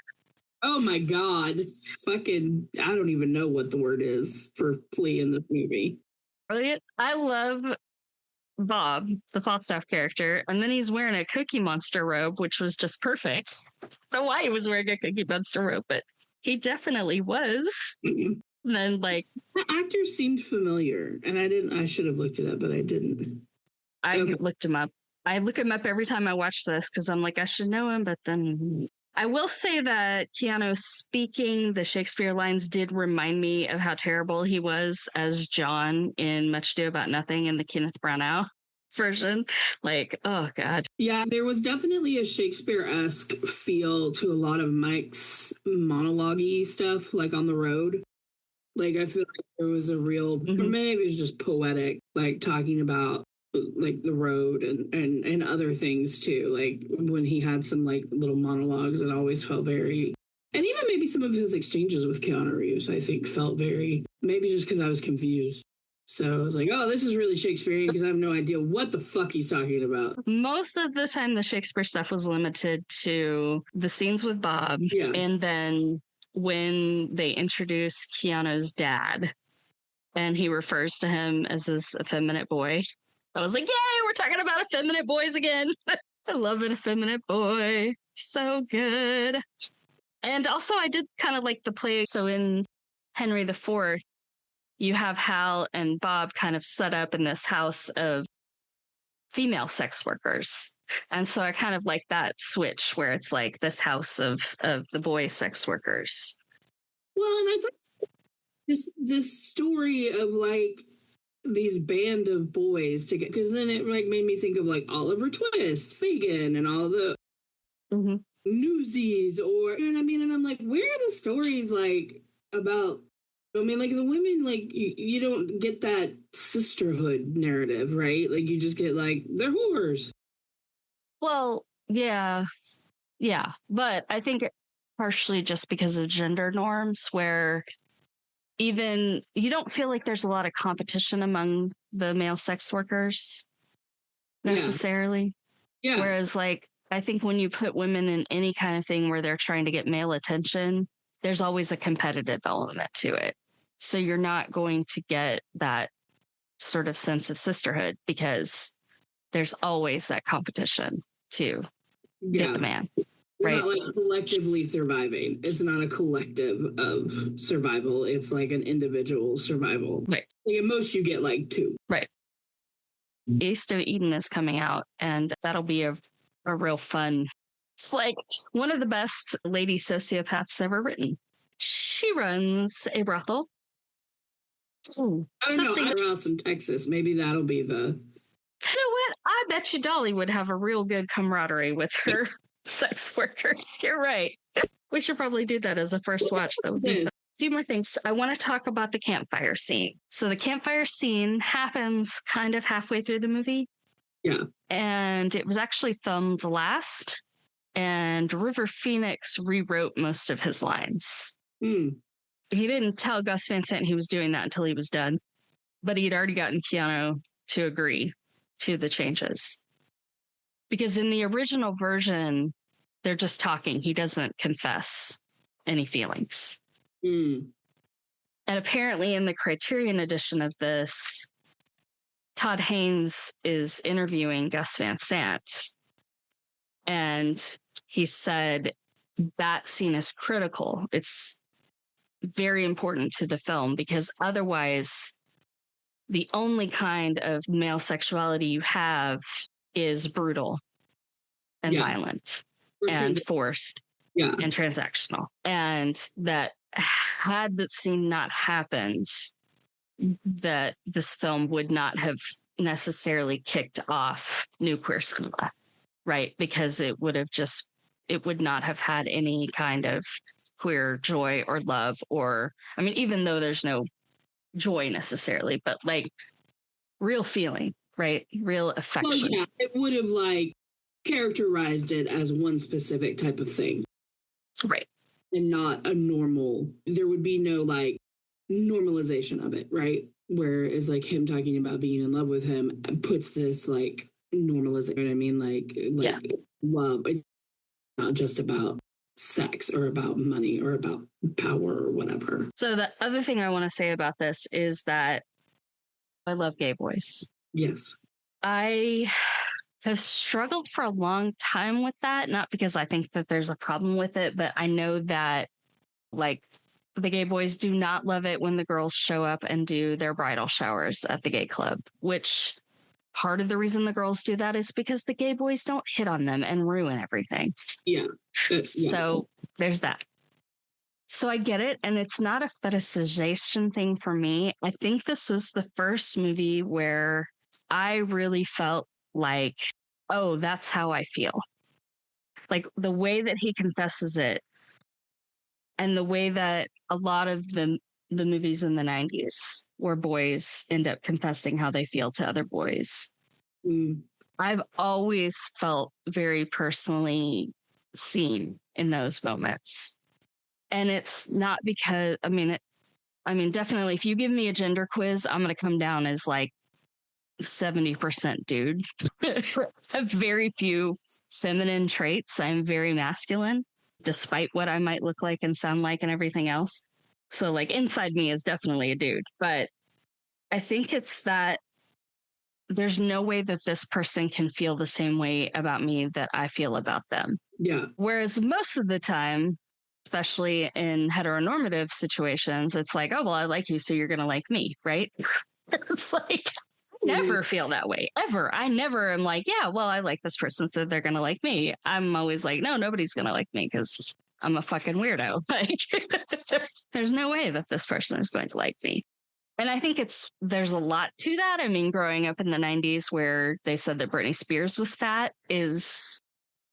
Oh my God. Fucking, I don't even know what the word is for Flea in this movie. Brilliant. I love Bob, the Falstaff character, and then he's wearing a Cookie Monster robe, which was just perfect. I don't know why he was wearing a Cookie Monster robe, but he definitely was. And then, like, the actor seemed familiar, and I should have looked it up, but I didn't. I looked him up. I look him up every time I watch this because I'm like, I should know him, but then I will say that Keanu speaking the Shakespeare lines did remind me of how terrible he was as John in Much Ado About Nothing in the Kenneth Branagh version. Like, oh God. Yeah, there was definitely a Shakespeare-esque feel to a lot of Mike's monologue-y stuff, like on the road. Like, I feel like there was a real, or maybe it was just poetic, like talking about like the road and other things too. Like when he had some like little monologues, it always felt very, and even maybe some of his exchanges with Keanu Reeves, I think felt very, maybe just because I was confused. So I was like, oh, this is really Shakespearean because I have no idea what the fuck he's talking about. Most of the time, the Shakespeare stuff was limited to the scenes with Bob. Yeah. And then when they introduce Keanu's dad and he refers to him as his effeminate boy, I was like, yay, we're talking about effeminate boys again. I love an effeminate boy. So good. And also I did kind of like the play. So in Henry IV, you have Hal and Bob kind of set up in this house of female sex workers. And so I kind of like that switch where it's like this house of the boy sex workers. Well, and I thought this story of like these band of boys to get, because then it like made me think of like Oliver Twist, Fagin, and all the Newsies, or, you know what I mean? And I'm like, where are the stories like about, I mean, like the women, like you don't get that sisterhood narrative, right? Like you just get like, they're whores. Well, yeah. But I think partially just because of gender norms where even you don't feel like there's a lot of competition among the male sex workers necessarily. Yeah. Whereas like, I think when you put women in any kind of thing where they're trying to get male attention, there's always a competitive element to it. So you're not going to get that sort of sense of sisterhood, because there's always that competition to get the man. You're right? not like collectively surviving. It's not a collective of survival. It's like an individual survival. Right. Like at most you get like 2. Right. East of Eden is coming out, and that'll be a real fun. It's like one of the best lady sociopaths ever written. She runs a brothel. Ooh, I don't know. I'm else in Texas. Maybe that'll be the. You know what? I bet you Dolly would have a real good camaraderie with her sex workers. You're right. We should probably do that as a first watch, though. A few more things. I want to talk about the campfire scene. So the campfire scene happens kind of halfway through the movie. Yeah. And it was actually filmed last, and River Phoenix rewrote most of his lines. He didn't tell Gus Van Sant he was doing that until he was done, but he'd already gotten Keanu to agree to the changes. Because in the original version, they're just talking. He doesn't confess any feelings. And apparently in the Criterion edition of this, Todd Haynes is interviewing Gus Van Sant, and he said that scene is critical. It's very important to the film, because otherwise the only kind of male sexuality you have is brutal and violent and forced and transactional. And that had that scene not happened, that this film would not have necessarily kicked off New Queer Cinema, right? Because it would not have had any kind of queer joy or love, or, I mean, even though there's no joy necessarily, but like real feeling, right? Real affection. Well, yeah, it would have like characterized it as one specific type of thing. Right. And not a normal, there would be no like normalization of it, right? Whereas like him talking about being in love with him puts this like normalization, you know what I mean? Like love. It's not just about sex or about money or about power or whatever. So the other thing I want to say about this is that I love gay boys. Yes. I have struggled for a long time with that, not because I think that there's a problem with it, but I know that like the gay boys do not love it when the girls show up and do their bridal showers at the gay club, which part of the reason the girls do that is because the gay boys don't hit on them and ruin everything. Yeah. So there's that. So I get it. And it's not a fetishization thing for me. I think this is the first movie where I really felt like, oh, that's how I feel. Like the way that he confesses it, and the way that a lot of the movies in the 90s where boys end up confessing how they feel to other boys. I've always felt very personally seen in those moments. And it's not because, I mean, definitely if you give me a gender quiz, I'm going to come down as like 70% dude. I have very few feminine traits. I'm very masculine, despite what I might look like and sound like and everything else. So like inside me is definitely a dude, but I think it's that there's no way that this person can feel the same way about me that I feel about them. Yeah. Whereas most of the time, especially in heteronormative situations, it's like, oh, well, I like you, so you're going to like me, right? It's like, I never feel that way, ever. I never am like, yeah, well, I like this person, so they're going to like me. I'm always like, no, nobody's going to like me because I'm a fucking weirdo. Like, there's no way that this person is going to like me. And I think there's a lot to that. I mean, growing up in the 90s where they said that Britney Spears was fat is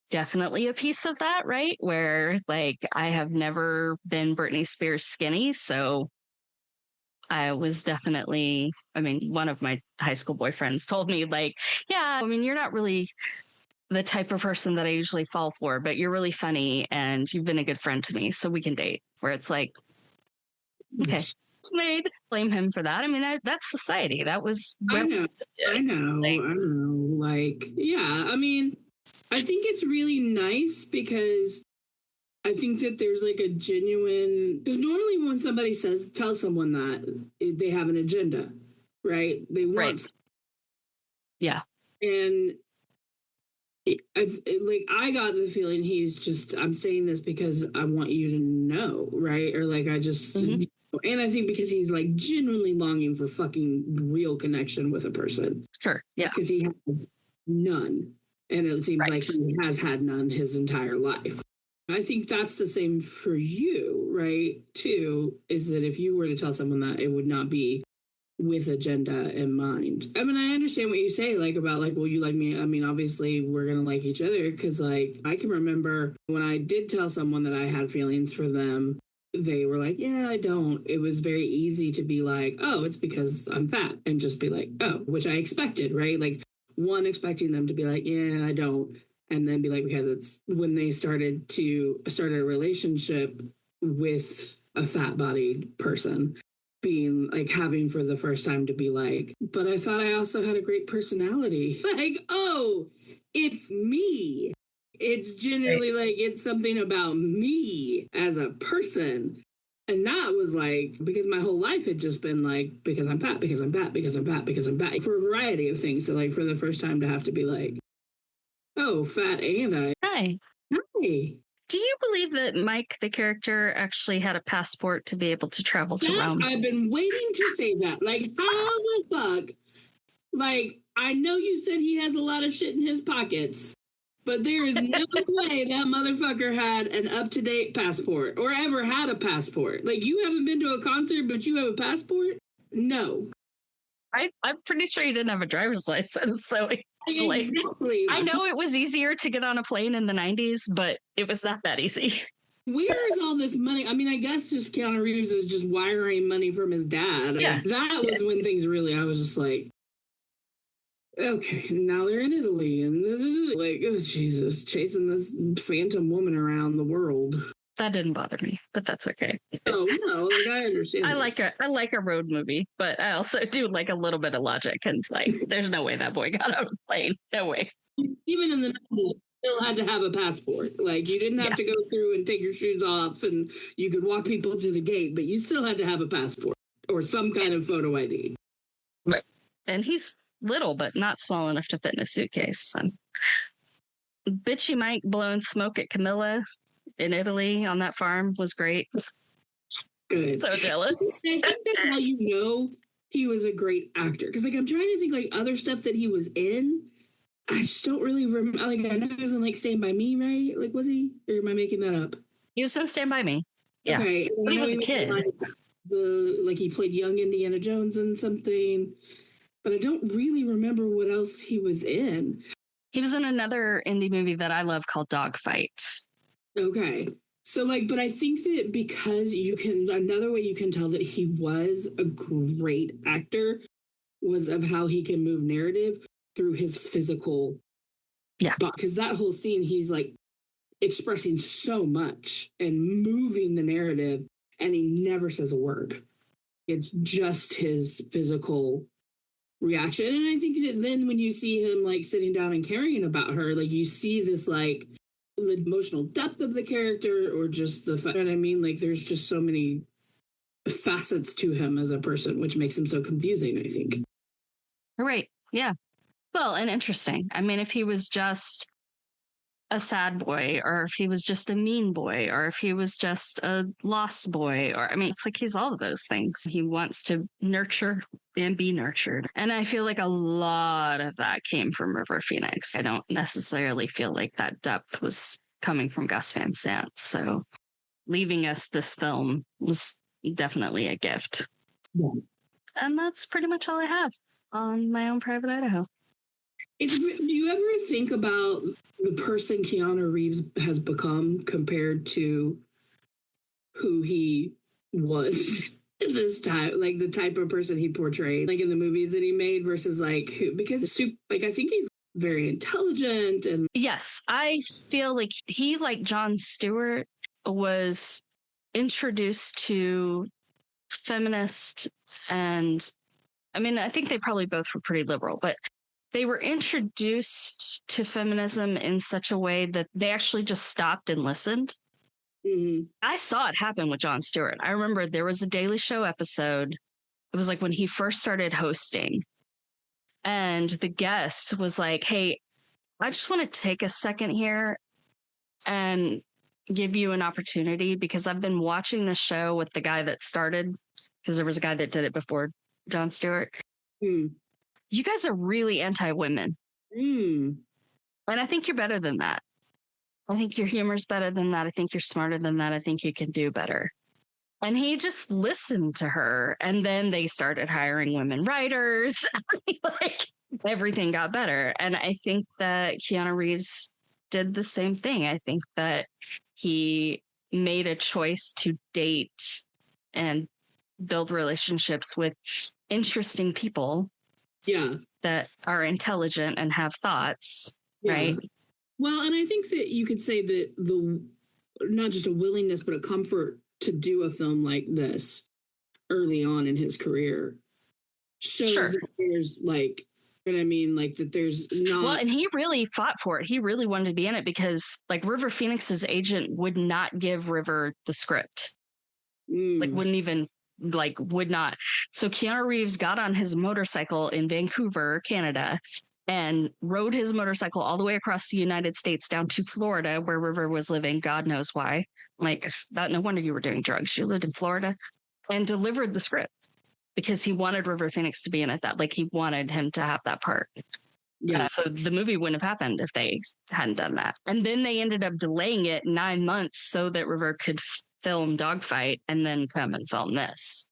definitely a piece of that, right? Where like I have never been Britney Spears skinny, so I was definitely, one of my high school boyfriends told me like, yeah, you're not really the type of person that I usually fall for, but you're really funny and you've been a good friend to me, so we can date. Where it's like, okay, made blame him for that. That's society. That was I know. Like, yeah, I think it's really nice because I think that there's like a genuine, because normally when somebody tells someone that, they have an agenda. right? They want, Right. Yeah. and I got the feeling he's just, I'm saying this because I want you to know, right? Or like, I just, and I think because he's like genuinely longing for fucking real connection with a person. Sure. Yeah. Because he has none. And it seems like he has had none his entire life. I think that's the same for you, right? Too, is that if you were to tell someone that, it would not be with agenda in mind. I mean, I understand what you say, like about like, well, you like me. I mean, obviously we're going to like each other, because like I can remember when I did tell someone that I had feelings for them, they were like, yeah, I don't. It was very easy to be like, oh, it's because I'm fat, and just be like, oh, which I expected, right? Like one, expecting them to be like, yeah, I don't. And then be like, because it's when they started a relationship with a fat bodied person, being like having for the first time to be like, but I thought I also had a great personality. Like, oh, it's me. It's generally like, it's something about me as a person. And that was like, because my whole life had just been like, because I'm fat, because I'm fat, because I'm fat, because I'm fat, for a variety of things. So like for the first time to have to be like, oh, fat and I. Hi. Hi. Do you believe that Mike, the character, actually had a passport to be able to travel to Rome? I've been waiting to say that. Like, how the fuck? Like, I know you said he has a lot of shit in his pockets, but there is no way that motherfucker had an up-to-date passport or ever had a passport. Like, you haven't been to a concert, but you have a passport? No. I'm pretty sure he didn't have a driver's license, so exactly. I know it was easier to get on a plane in the 90s, but it was not that easy. Where is all this money? I mean, I guess just Keanu Reeves is just wiring money from his dad. Yeah. That was when things really, I was just like, okay, now they're in Italy and like, oh, Jesus, chasing this phantom woman around the world. That didn't bother me, but that's okay. Oh no, like I understand. I like a road movie, but I also do like a little bit of logic, and like, there's no way that boy got on a plane. No way. Even in the 90s, you still had to have a passport. Like you didn't have to go through and take your shoes off, and you could walk people to the gate, but you still had to have a passport or some kind of photo ID. Right. And he's little, but not small enough to fit in a suitcase. So. Bitchy Mike blowing smoke at Camilla in Italy on that farm was great. Good. So jealous. I think that's how you know he was a great actor. Because like I'm trying to think like other stuff that he was in. I just don't really remember. Like I know he was in like Stand By Me, right? Like was he? Or am I making that up? He was in Stand By Me. Yeah. Okay. But he was a kid. Like he played young Indiana Jones in something. But I don't really remember what else he was in. He was in another indie movie that I love called Dogfight. Okay. So like, but I think that because another way you can tell that he was a great actor was of how he can move narrative through his physical. Yeah. Because that whole scene, he's like expressing so much and moving the narrative, and he never says a word. It's just his physical reaction. And I think that then when you see him like sitting down and caring about her, like you see this like the emotional depth of the character, or just the fact, you know what I mean? Like there's just so many facets to him as a person, which makes him so confusing, I think. Right. Yeah. Well, and interesting. I mean, if he was just a sad boy, or if he was just a mean boy, or if he was just a lost boy, or I mean, it's like he's all of those things. He wants to nurture and be nurtured. And I feel like a lot of that came from River Phoenix. I don't necessarily feel like that depth was coming from Gus Van Sant. So leaving us this film was definitely a gift. Yeah. And that's pretty much all I have on My Own Private Idaho. Do you ever think about the person Keanu Reeves has become compared to who he was at this time? Like the type of person he portrayed, like in the movies that he made versus like who, because like I think he's very intelligent. And yes, I feel like he, like Jon Stewart, was introduced to feminist, and I mean, I think they probably both were pretty liberal, but they were introduced to feminism in such a way that they actually just stopped and listened. Mm-hmm. I saw it happen with Jon Stewart. I remember there was a Daily Show episode it was like when he first started hosting, and the guest was like, hey, I just want to take a second here and give you an opportunity, because I've been watching the show with the guy that started, because there was a guy that did it before Jon Stewart. You guys are really anti-women. And I think you're better than that. I think your humor's better than that. I think you're smarter than that. I think you can do better. And he just listened to her. And then they started hiring women writers. Like, everything got better. And I think that Keanu Reeves did the same thing. I think that he made a choice to date and build relationships with interesting people. Yeah. That are intelligent and have thoughts. Yeah. Right. Well, and I think that you could say that the not just a willingness, but a comfort to do a film like this early on in his career shows that there's like, and I mean, like that there's not. Well, and he really fought for it. He really wanted to be in it because, like, River Phoenix's agent would not give River the script. Like, wouldn't even. Like, would not. So Keanu Reeves got on his motorcycle in Vancouver, Canada, and rode his motorcycle all the way across the United States down to Florida, where River was living. God knows why. Like, that, no wonder you were doing drugs. You lived in Florida, and delivered the script because he wanted River Phoenix to be in it. That, like, he wanted him to have that part. Yeah. So the movie wouldn't have happened if they hadn't done that. And then they ended up delaying it 9 months so that River could film Dogfight and then come and film this.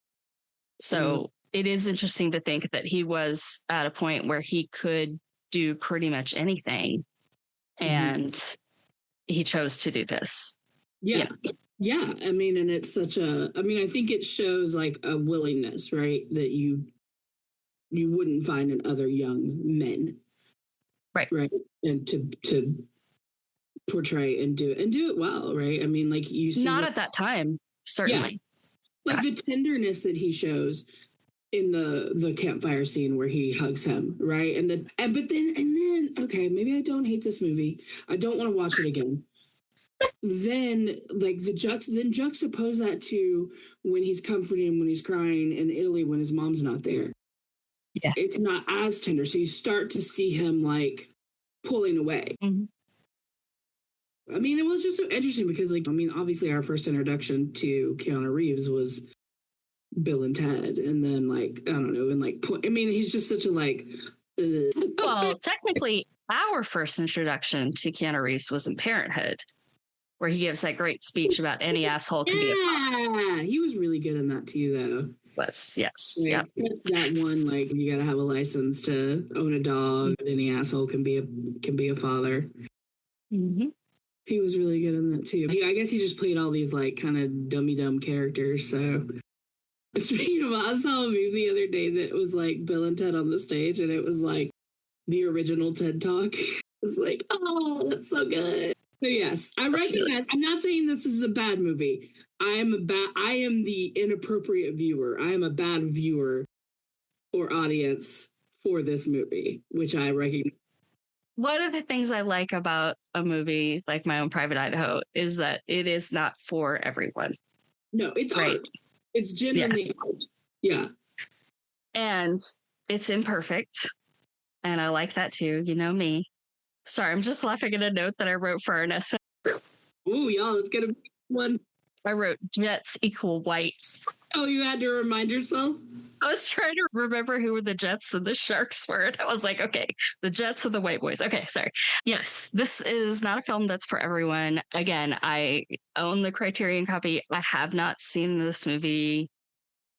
So it is interesting to think that he was at a point where he could do pretty much anything, and he chose to do this. Yeah. I mean, and it's such a, I mean, I think it shows like a willingness, right? That you wouldn't find in other young men. Right. And to portray and do it well, right? I mean, like you see not at that time, certainly. Yeah. Like the tenderness that he shows in the campfire scene where he hugs him, right? And then okay, maybe I don't hate this movie. I don't want to watch it again. Then like juxtapose that to when he's comforting him when he's crying in Italy when his mom's not there. Yeah. It's not as tender. So you start to see him like pulling away. I mean, it was just so interesting because, like, I mean, obviously our first introduction to Keanu Reeves was Bill and Ted. And then, like, I don't know, and, like, I mean, he's just such a, like... Well, technically, our first introduction to Keanu Reeves was in Parenthood, where he gives that great speech about any asshole can be a father. Yeah, he was really good in that, too, though. Yes. Like, that one, like, you gotta have a license to own a dog, and any asshole can be a father. He was really good in that too. I guess he just played all these like kind of dumb characters. So speaking of, I saw a movie the other day that was like Bill and Ted on the stage, and it was like the original TED Talk. It was like, oh, that's so good. So yes, I recognize. I'm not saying this is a bad movie. I am the inappropriate viewer. I am a bad viewer or audience for this movie, which I recognize. One of the things I like about a movie like My Own Private Idaho is that it is not for everyone. No, it's art. It's genuinely art. Yeah. And it's imperfect. And I like that too. You know me. Sorry, I'm just laughing at a note that I wrote for an essay. Ooh, y'all, it's going to be one. I wrote Jets equal white. Oh, you had to remind yourself? I was trying to remember who the Jets and the Sharks were. And I was like, okay, the Jets are the white boys. Okay, sorry. Yes, this is not a film that's for everyone. Again, I own the Criterion copy. I have not seen this movie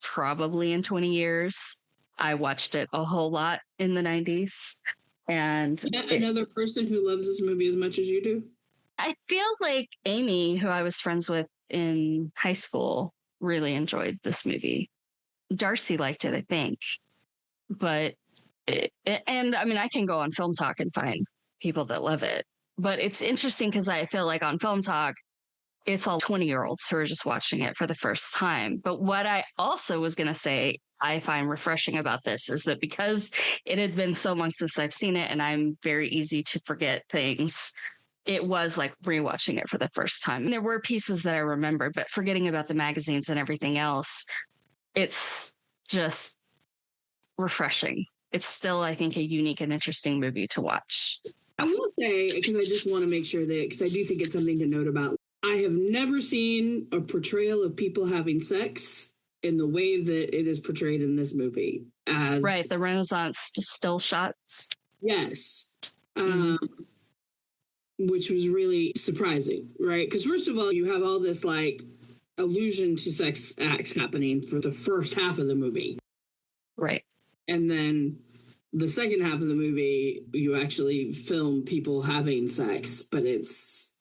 probably in 20 years. I watched it a whole lot in the 90s. And another person who loves this movie as much as you do? I feel like Amy, who I was friends with in high school, really enjoyed this movie. Darcy liked it, I think. But, and I mean, I can go on Film Talk and find people that love it. But it's interesting because I feel like on Film Talk, it's all 20-year-olds who are just watching it for the first time. But what I also was going to say, I find refreshing about this is that because it had been so long since I've seen it and I'm very easy to forget things, it was like rewatching it for the first time. And there were pieces that I remembered, but forgetting about the magazines and everything else, it's just refreshing. It's still, I think, a unique and interesting movie to watch. I will say, because I just want to make sure that, because I do think it's something to note about, I have never seen a portrayal of people having sex in the way that it is portrayed in this movie. As right, the Renaissance still shots. Yes. Which was really surprising, right? Because first of all, you have all this like allusion to sex acts happening for the first half of the movie. Right. And then the second half of the movie, you actually film people having sex, but it's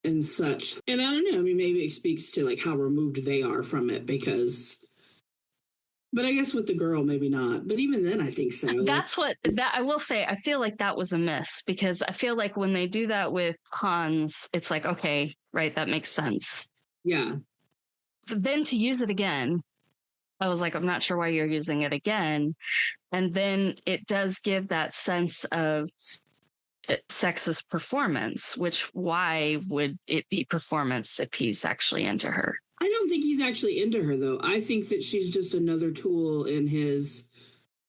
in such, and I don't know, I mean, maybe it speaks to like how removed they are from it but I guess with the girl, maybe not. But even then, I think so. That's that I will say. I feel like that was a miss because I feel like when they do that with Hans, it's like, okay, right, that makes sense. Yeah. But then to use it again, I was like, I'm not sure why you're using it again. And then it does give that sense of sexist performance, which why would it be performance if he's actually into her? I don't think he's actually into her, though. I think that she's just another tool in his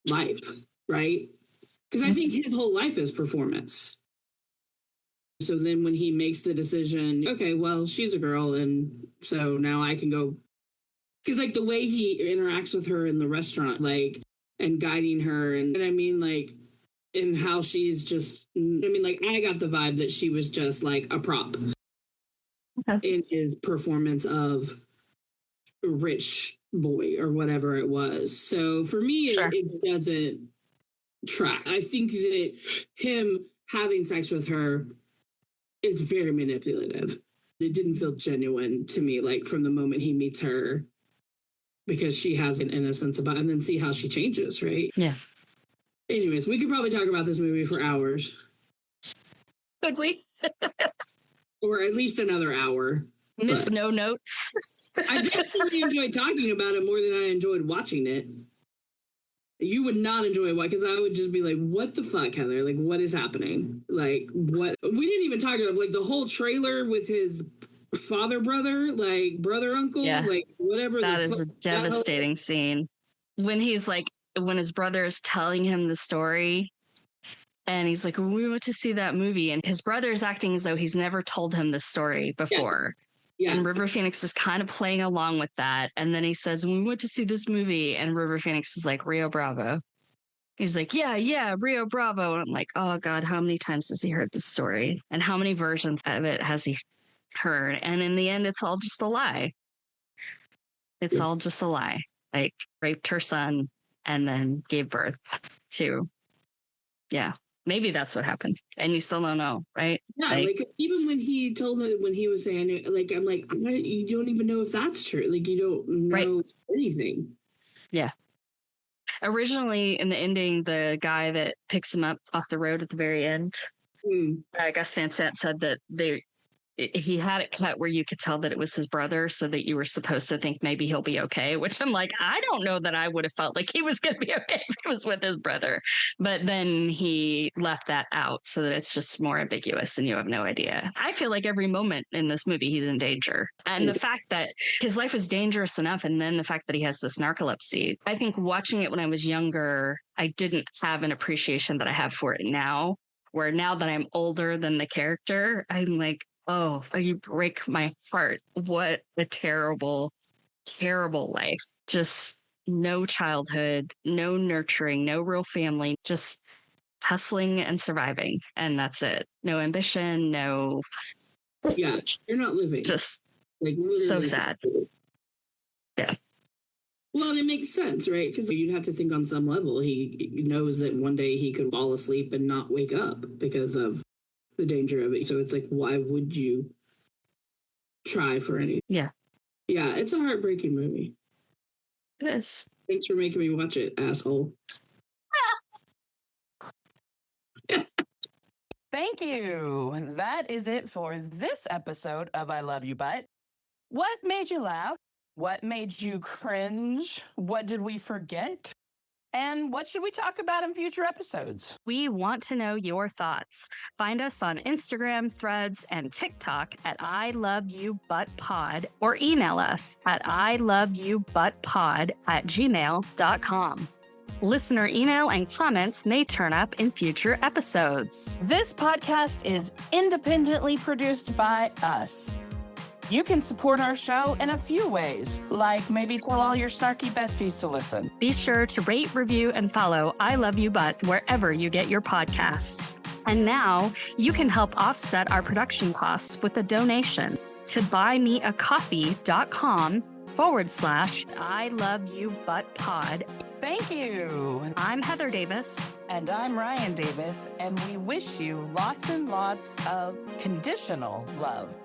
life, right? Because I think his whole life is performance. So then when he makes the decision, okay, well, she's a girl, and so now I can go. Because, like, the way he interacts with her in the restaurant, like, and guiding her, and I mean, like, and how she's just, I mean, like, I got the vibe that she was just, like, a prop. In his performance of a rich boy or whatever it was. So for me, sure. it doesn't track. I think that him having sex with her is very manipulative. It didn't feel genuine to me, like from the moment he meets her, because she has an innocence about it, and then see how she changes, right? Yeah. Anyways, we could probably talk about this movie for hours. Could we? Or at least another hour. Miss no notes. I definitely enjoyed talking about it more than I enjoyed watching it. You would not enjoy it, because I would just be like, what the fuck, Heather? Like, what is happening? Like, what? We didn't even talk about, like, the whole trailer with his brother, like, uncle, like, whatever. That is a devastating scene. When he's like, when his brother is telling him the story, and he's like, we went to see that movie, and his brother is acting as though he's never told him this story before. Yeah. And River Phoenix is kind of playing along with that. And then he says, we went to see this movie, and River Phoenix is like, Rio Bravo. He's like, yeah, Rio Bravo. And I'm like, oh God, how many times has he heard this story? And how many versions of it has he heard? And in the end, it's all just a lie. It's all just a lie. Like, raped her son and then gave birth to, maybe that's what happened. And you still don't know, right? Yeah, like even when he told her, when he was saying, like, I'm like, you don't even know if that's true. Like, you don't know anything. Yeah. Originally, in the ending, the guy that picks him up off the road at the very end, Gus Van Sant said that he had it cut where you could tell that it was his brother, so that you were supposed to think maybe he'll be okay, which I'm like, I don't know that I would have felt like he was going to be okay if he was with his brother. But then he left that out so that it's just more ambiguous and you have no idea. I feel like every moment in this movie, he's in danger. And the fact that his life is dangerous enough, and then the fact that he has this narcolepsy, I think watching it when I was younger, I didn't have an appreciation that I have for it now, where now that I'm older than the character, I'm like, oh, you break my heart. What a terrible, terrible life. Just no childhood, no nurturing, no real family, just hustling and surviving. And that's it. No ambition, no. Yeah, you're not living. Just like so sad. Yeah. Well, it makes sense, right? Because you'd have to think on some level, he knows that one day he could fall asleep and not wake up because of the danger of it. So it's like, why would you try for anything? Yeah. Yeah, it's a heartbreaking movie. It is. Thanks for making me watch it, asshole. Thank you. That is it for this episode of I Love You But. What made you laugh? What made you cringe? What did we forget? And what should we talk about in future episodes? We want to know your thoughts. Find us on Instagram, Threads, and TikTok at ILoveYouButPod or email us at ILoveYouButPod@gmail.com. Listener email and comments may turn up in future episodes. This podcast is independently produced by us. You can support our show in a few ways, like maybe tell all your snarky besties to listen. Be sure to rate, review, and follow I Love You But wherever you get your podcasts. And now you can help offset our production costs with a donation to buymeacoffee.com/I Love You But Pod. Thank you. I'm Heather Davis. And I'm Rian Davis, and we wish you lots and lots of conditional love.